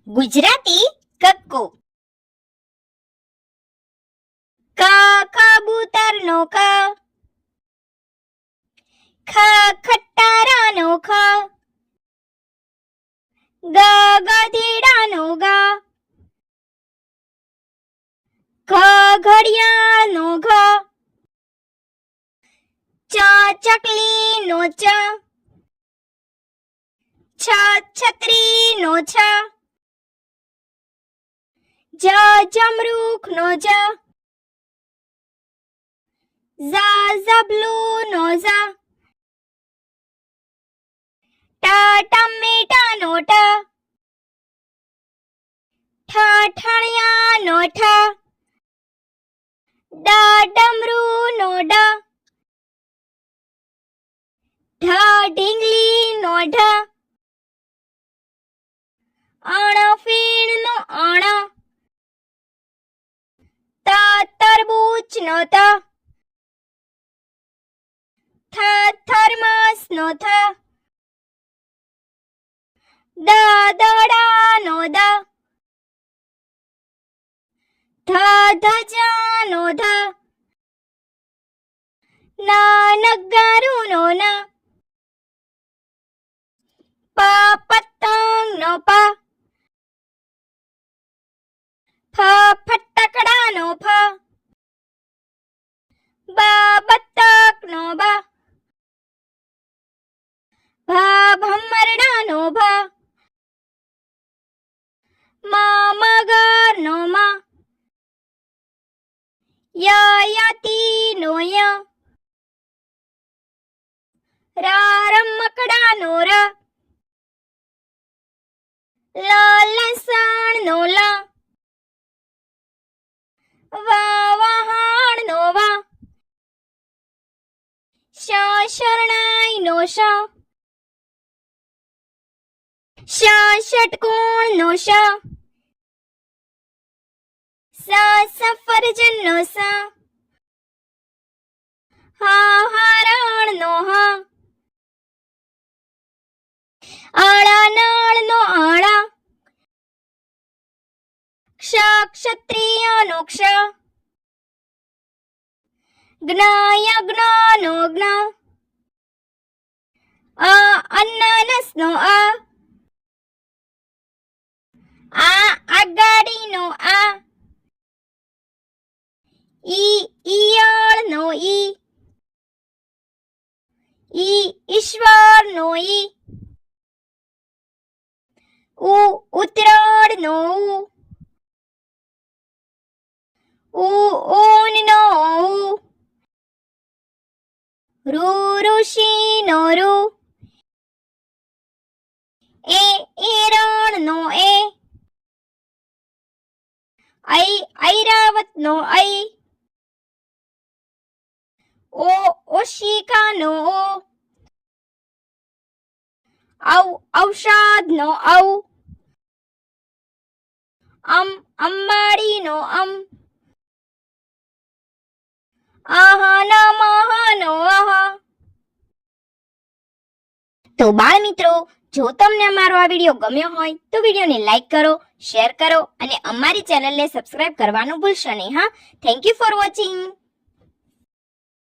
ગુજરાતી કક્કો. ક કબૂતરનો ક, ખ ખટારાનો ખ, ગ ગધેડાનો ગ, ઘ ઘડિયાળનો ઘ, ચ ચકલીનો ચ, છ છત્રીનો છ, જ જમરૂખનો જ, ઝ ઝબલુનો ઝ, ટ ટમેટાનો ટ, ઠ ઠણિયાનો ઠ, ડ ડમરૂનો ડ, ઢ ઢીંગલીનો ઢ, અણ ફીણનો અણ, ત તરબૂચનો ત, થ થર્મસનો થ, દ દડાનો દ, ધ ધજાનો ધ, ન નગારુનો ન, પ પતંગનો પ, ફ ફટકડાનો ફ, બ બતકનો બ, ભ ભમરડાનો ભ, મ મગરનો મ, ય યતીનો ય, ર રમકડાનો ર, લ લસણનો લ, વ વહાણનો વ, શ શરણાઈનો શ, શ ષટકોણનો શ, સ સફરજનનો સ, હ હરણનો હ, અળ નળનો અળ, ક્ષ ક્ષત્રિયનો ક્ષ, જ્ઞ યજ્ઞનો જ્ઞ, અનનસનો અ, આ આગાડીનો આ, ઈયળનો ઈ, ઈશ્વરનો ઈ, ઉતરાળનો ઊનનો ઊ, ઋષિનો ઋ, એરણનો એ, ઐરાવતનો ઐ, ઓશિકાનો ઓ, ઔષધનો ઔ, અંબાડીનો અમ, અહનમહનો અહ. તો બાળ મિત્રો, જો તમને અમારો આ વિડીયો ગમ્યો હોય તો વિડીયોને લાઈક કરો, શેર કરો અને અમારી ચેનલને સબસ્ક્રાઇબ કરવાનું ભૂલશો નહીં. હા, થેન્ક યુ ફોર વોચિંગ.